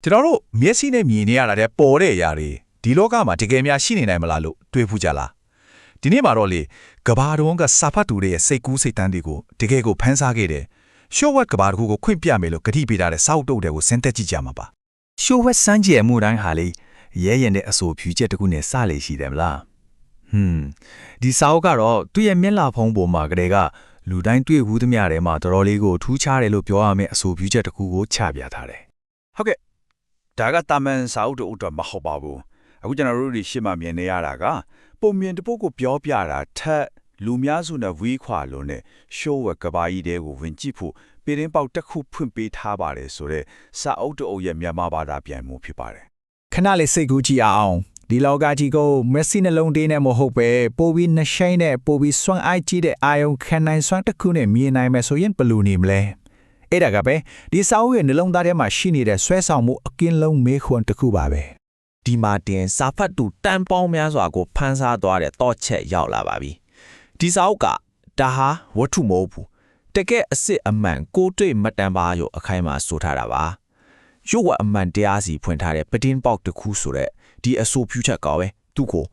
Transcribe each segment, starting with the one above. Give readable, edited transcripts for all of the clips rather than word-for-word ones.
ကျွန်တော်တို့မျက်စိနဲ့မြင်နေရတာတဲ့ပေါ်တဲ့အရာတွေဒီလောကမှာတကယ်များရှိနေနိုင်မလားလို့တွေးဖူးကြလားဒီနေ့မှာတော့လေကဘာတော်ကစာဖတ်သူတွေရဲ့စိတ်ကူးစိတ်တန်းတွေကိုတကယ်ကိုဖန်ဆားခဲ့တယ်ရှော့ဝက်ကဘာတခုကိုခွင့်ပြမယ်လို့ဂတိပေးထားတဲ့စောက်တုပ်တွေကိုစဉ်းသက်ကြည့်ကြမှာပါရှော့ဝက်စမ်းကြည့်မှုတိုင်းဟာလေရဲရင်တဲ့အဆိုဖြူချက်တခုနဲ့စလေရှိတယ်မလားဒီစောက်ကတော့သူ့ရဲ့မျက်လာဖုံးပေါ်မှာကလေးကလူတိုင်းတွေ့ဘူးသမျှထဲမှာတော်တော်လေးကိုထူးခြားတယ်လို့ပြောရမယ့်အဆိုဖြူချက်တခုကိုချပြထားတယ်ဟုတ်ကဲ့ဒါကတာမန်စာအုပ်တို့တော့မဟုတ်ပါဘူးအခုကျွန်တော်တို့ဒီရှေ့မှာမြင်နေရတာကပုံမြင်တပုတ်ကိုပြောပြတာထက်လူများစုနဲ့ဝီးခွာလို့နဲ့ရှိုးဝက်ကဘာကြီးတဲ့ကိုဝင်ကြည့်ဖို့ပေရင်ပေါက်တစ်ခုဖွင့်ပေးထားပါတယ်ဆိုတော့စာအုပ်တို့ရဲ့မြန်မာဘာသာပြန်မှုဖြစ်ပါတယ်ခဏလေးစိတ်ကူးကြည့်အောင်ဒီလောကကြီးကိုမက်ဆီနှလုံးသေးနဲ့မဟုတ်ပဲပိုပြီးနှရှိုင်းနဲ့ပိုပြီးစွမ်းအားကြီးတဲ့အာယုံခံနိုင်စွမ်းတစ်ခုနဲ့မြင်နိုင်မယ်ဆိုရင်ဘယ်လိုနေမလဲအဲ့ဒါကပဲဒီစာအုပ်ရဲ့နှလုံးသားထဲမှာရှိနေတဲ့ဆွဲဆောင်မှုအကင်းလုံးမေးခွန်းတစ်ခုပါပဲဒီမှာတင်စာဖတ်သူတန်ပေါင်းများစွာကိုဖန်ဆားသွားတဲ့တော့ချက်ရောက်လာပါပြီဒီစာအုပ်ကဒါဟာဝတ္ထုမဟုတ်ဘူးတကယ်အစ်စ်အမှန်ကိုတွေ့မတန်ပါရောအခိုင်အမာဆိုထားတာပါရုပ်ဝတ်အမှန်တရားစီဖွင့်ထားတဲ့ပတင်းပေါက်တစ်ခုဆိုတဲ့ဒီအဆိုဖြူချက်ကောပဲသူ့ကို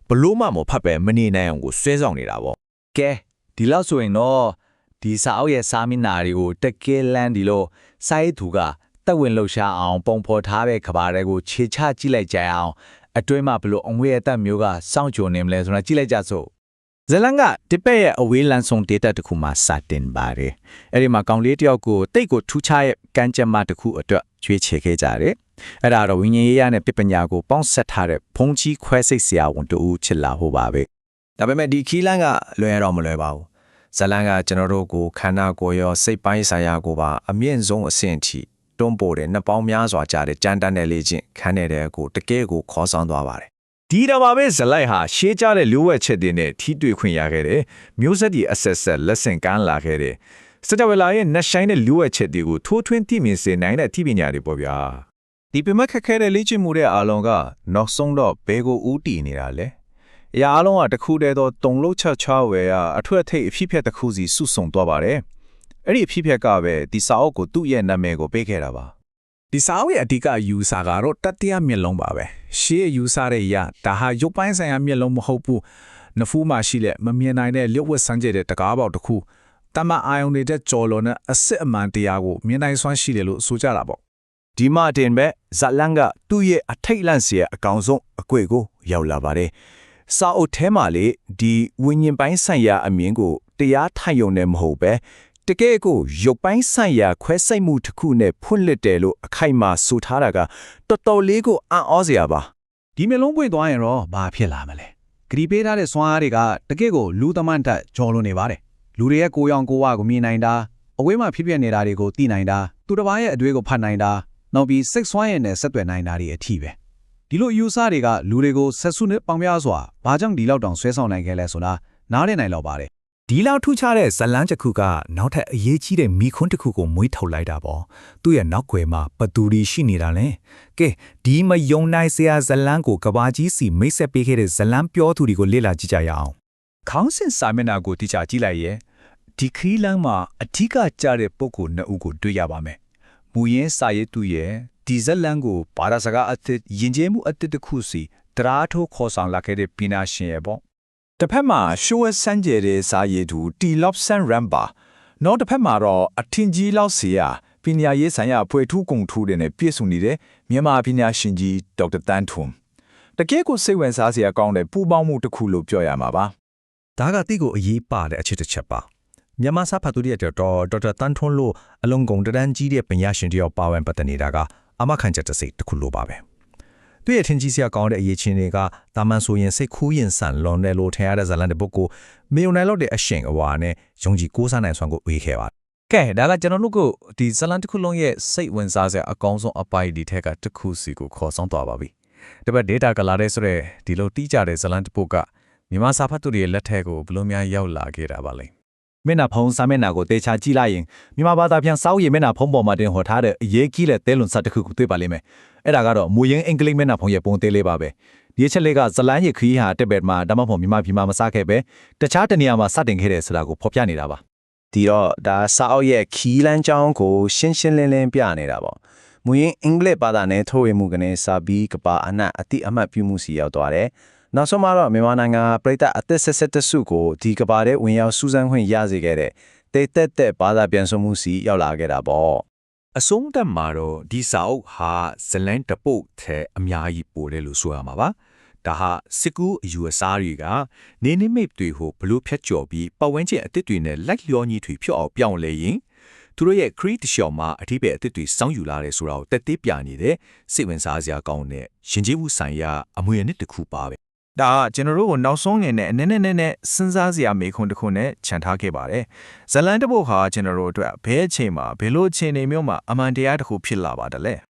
ဘလို့မှမဖတ်ပဲမနေနိုင်အောင်ကိုဆွဲဆောင်နေတာပေါ့ကဲဒီလောက်ဆိုရင်တော့ဒီစာအုပ်ရဲ့စာမျက်နှာတွေကိုတကယ်လန်းဒီလိုစာရေးသူကတက်ဝင်လှုပ်ရှားအောင်ပုံဖော်ထားတဲ့ခဘာတွေကိုခြေချကြည့်လိုက်ကြအောင်အတွင်းမှာဘလို့အငွေအသက်မျိုးကစောင့်ကြုံနေမလဲဆိုတာကြည့်လိုက်ကြစို့ဇလန်ကတစ်ပက်ရဲ့အဝေးလန်းဆုံးဒေတာတစ်ခုမှာစတင်ပါတယ်အဲ့ဒီမှာကောင်လေးတယောက်ကိုတိတ်ကိုထူးခြားရဲ့ကမ်းကြမ်းမတစ်ခုအတွက်ကျွေးချယ်ခဲ့ကြတယ်အဲ့ဒါတော့ဝိညာဉ်ရေးရနဲ့ပြပညာကိုပေါင်းဆက်ထားတဲ့ဖုံးကြီးခွဲစိတ်ဆရာဝန်တူချစ်လာဟိုပါပဲဒါပေမဲ့ဒီခီးလန်းကလွယ်ရတော့မလွယ်ပါဘူးဇလန်ကကျွန်တော်တို့ကိုခန္ဓာကိုယ်ရောစိတ်ပိုင်းဆိုင်ရာကိုပါအမြင့်ဆုံးအဆင့်ထိတွန်းပို့တဲ့နှစ်ပေါင်းများစွာကြာတဲ့ကြမ်းတမ်းတဲ့လေ့ကျင့်ခန်းတဲ့ကိုတကယ်ကိုခေါ်ဆောင်သွားပါတယ်ဒီတော့ပါပဲဇလိုက်ဟာရှေးကြတဲ့လူဝက်ချက်တွေနဲ့ထိတွေ့ခွင့်ရခဲ့တယ်မျိုးဆက်ဒီအဆက်ဆက်လက်ဆင့်ကမ်းလာခဲ့တယ်စကြဝဠာရဲ့နှဆိုင်တဲ့လူဝက်ချက်တွေကိုထိုးထွင်းသိမြင်စေနိုင်တဲ့ထိပညာတွေပေါ့ဗျာဒီပမခက်ခဲတဲ့လေ့ကျင့်မှုတဲ့အာလုံးကနောက်ဆုံးတော့ဘယ်ကိုဦးတည်နေတာလဲအရာအလုံးကတစ်ခုတည်းသောတုံလုံးချက်ချဝဲအထွတ်အထိပ်အဖြစ်ဖြတ်တစ်ခုစီစုဆုံသွားပါတယ်အဲ့ဒီအဖြစ်ဖြတ်ကပဲဒီစာအုပ်ကိုသူ့ရဲ့နာမည်ကိုပေးခဲ့တာပါဒီစာအုပ်ရဲ့အဓိကယူဆကတော့တတိယမျက်လုံးပါပဲရှေးယူဆတဲ့ရဒါဟာရုပ်ပိုင်းဆိုင်ရာမျက်လုံးမဟုတ်ဘူးနဖူးမှာရှိတဲ့မမြင်နိုင်တဲ့လျှို့ဝှက်စမ်းကြတဲ့တကားပေါက်တစ်ခုတမအာယုန်တဲ့ကြော်လွန်တဲ့အစစ်အမှန်တရားကိုမြင်နိုင်စွမ်းရှိတယ်လို့ဆိုကြတာပေါ့ဒီမှာတင်ပဲဇလန်ကသူ့ရဲ့အထိတ်လန့်စရာအကောင်ဆုံးအကွေကိုရောက်လာပါတယ်စာအုပ်ထဲမှာလေဒီဝိညာဉ်ပိုင်းဆိုင်ရာအမြင်ကိုတရားထိုင်ယုံနေမဟုတ်ပဲတကယ်ကိုရုပ်ပိုင်းဆိုင်ရာခွဲစိတ်မှုတစ်ခုနဲ့ဖွင့်လှစ်တယ်လို့အခိုင်အမာဆိုထားတာကတော်တော်လေးကိုအံ့ဩစရာပါဒီမျိုးလုံးပွင့်သွားရင်တော့ဘာဖြစ်လာမလဲဂရီပေးထားတဲ့စွမ်းအားတွေကတကယ်ကိုလူသမန်တက်ကြော်လွန်နေပါတယ်လူတွေရဲ့ကိုယ်ရောင်ကိုယ်ဝါကိုမြင်နိုင်တာအဝေးမှာဖြစ်ပျက်နေတာတွေကိုသိနိုင်တာသူတစ်ပါးရဲ့အတွေ့ကိုဖတ်နိုင်တာနောက်ပြီးစိတ်ဆွမ်းရည်နဲ့ဆက်သွယ်နိုင်တာတွေအထိပဲဒီလိုယူဆတွေကလူတွေကိုဆက်စုနဲ့ပေါင်ပြားစွာဘာကြောင့်ဒီလောက်တောင်ဆွဲဆောင်နိုင်ခဲ့လဲဆိုတာနားလည်နိုင်တော့ပါတယ်ဒီလောက်ထူးခြားတဲ့ဇလန်းတစ်ခုကနောက်ထပ်အရေးကြီးတဲ့မိခွန်းတစ်ခုကိုမွေးထုတ်လိုက်တာပေါ့သူ့ရဲ့နောက်ွယ်မှာဘသူရီရှိနေတာလဲကဲဒီမယုံနိုင်စရာဇလန်းကိုကဘာကြီးစီမိတ်ဆက်ပေးခဲ့တဲ့ဇလန်းပြောသူတွေကိုလေ့လာကြည့်ကြရအောင်ခေါင်းစဉ်စာမျက်နှာကိုတိကျကြည့်လိုက်ရဲ့ဒီခီးလန်းမှာအထူးကကြတဲ့ပုဂ္ဂိုလ်နှစ်ဦးကိုတွေ့ရပါမယ်မူရင်းစာရေးသူရဲ့ဒီဇလန်းကိုဘာသာစကားအသစ်ယဉ်ကျေးမှုအသစ်တစ်ခုစီတရားထိုးခေါ်ဆောင်လာခဲ့တဲ့ပညာရှင်ရဲ့ပေါ့တစ်ဖက်မှာရှိုးဝဲစမ်းကြဲတဲ့စာရေးသူတီလော့ဆန်ရမ်ဘာနောက်တစ်ဖက်မှာတော့အထင်ကြီးလောက်စီယာပညာရေးဆိုင်ရာဖွဲ့ထူးကုန်ထူးတဲ့နဲ့ပြည့်စုံနေတဲ့မြန်မာပညာရှင်ကြီးဒေါက်တာတန်းထွန်းတကယ်ကိုစိတ်ဝင်စားစရာကောင်းတဲ့ပူပေါင်းမှုတစ်ခုလို့ပြောရမှာပါဒါကတိကိုအရေးပါတဲ့အချက်တစ်ချက်ပါမြန်မာစာဖတ်သူတွေတော့ဒေါက်တာတန်းထွန်းလို့အလုံးကုန်တန်းကြီးတဲ့ပညာရှင်တယောက်ပါဝင်ပတ်သက်နေတာကအမခံချက်တစ်စိတ်တစ်ခုလိုပါပဲသူရဲ့ထင်ကြီးစရာကောင်းတဲ့အရေးချင်းတွေကတာမန်ဆိုရင်စိတ်ခိုးရင်ဆန်လွန်တယ်လို့ထင်ရတဲ့ဇလန်တဲ့ပုဂ္ဂိုလ်မေယုံနိုင်လို့တဲ့အရှင်အဝါနဲ့ယုံကြည်ကိုးစားနိုင်စွမ်းကိုဝေးခဲ့ပါတယ်ကဲဒါကကျွန်တော်တို့ကဒီဇလန်တစ်ခုလုံးရဲ့စိတ်ဝင်စားစရာအကောင်းဆုံးအပိုင်းဒီထက်ကတစ်ခုစီကိုခေါ်ဆောင်သွားပါပြီတပတ် data ကလာတဲ့ဆိုတဲ့ဒီလိုတီးကြတဲ့ဇလန်တစ်ပုဒ်ကမြန်မာစာဖတ်သူတွေရဲ့လက်ထက်ကိုဘယ်လိုများရောက်လာခဲ့တာပါလဲမျက်နှာဖုံးစာမျက်နှာကိုတေချာကြည့်လိုက်ရင်မြန်မာဘာသာပြန်စောက်ရည်မျက်နှာဖုံးပေါ်မှာတင်ဟောထားတဲ့အရေးကြီးတဲ့သဲလွန်စတစ်ခုကိုတွေ့ပါလိမ့်မယ်အဲ့ဒါကတော့မူရင်းအင်္ဂလိပ်မျက်နှာဖုံးရဲ့ပုံသေးလေးပါပဲဒီအချက်လေးကဇလန်းရခီးဟာတက်ဘက်မှာဒါမှမဟုတ်မြန်မာပြည်မှာမစားခဲ့ပဲတခြားတနေရာမှာစတင်ခဲ့တယ်ဆိုတာကိုဖော်ပြနေတာပါ ဒီတော့ဒါစာအုပ်ရဲ့ခီးလန်းကြောင်းကိုရှင်းရှင်းလင်းလင်းပြနေတာပေါ့မ မူရင်းအင်္ဂလိပ်ဘာသာနဲ့ထုတ်ဝေမှုကနေစာပြီးကပါအနက်အတိအမှတ်ပြုမှုစီရောက်သွားတယ်။နောက်ဆုံးမှာတော့မြန်မာနိုင်ငံပြည်သက်အသက်ဆက်ဆက်တစုကိုဒီကပါတဲ့ဝင်ရောက်စူးစမ်းခွင့်ရစေခဲ့တဲ့တိတ်တက်တဲ့ဘာသာပြန်ဆိုမှုစီရောက်လာခဲ့တာပေါ့။ အဆုံးသတ်မှာတော့ဒီစာအုပ်ဟာဇလန်တပုတ်ထဲအများကြီးပို့တယ်လို့ဆိုရမှာပါဒါဟာစစ်ကူအယူအဆတွေကနေနေမိတ်တွေကိုဘလို့ဖြတ်ကျော်ပြီးပတ်ဝန်းကျင်အသစ်တွေနဲ့လိုက်လျောညီတွေဖြော့အောင်ပြောင်းလဲရင်သူတို့ရဲ့ creed ရှော့မှာအထီးပဲအသစ်တွေစောင်းယူလာတယ်ဆိုတာကိုတက်သေးပြနေတဲ့စိတ်ဝင်စားစရာကောင်းတဲ့ရှင်ကျေးမှုဆိုင်ရာအမွေအနှစ်တစ်ခုပါပဲ ဒါကကျွန်တော်တို့ကိုနောက်ဆုံးငယ်နဲ့အနေနဲ့စဉ်းစားစရာမေးခွန်းတစ်ခုနဲ့ခြံထားခဲ့ပါတယ်ဇလန်တပုတ်ဟာကျွန်တော်တို့အတွက်ဘယ်အချိန်မှာဘယ်လိုအခြေအနေမျိုးမှာအမှန်တရားတစ်ခုဖြစ်လာပါတယ်လဲ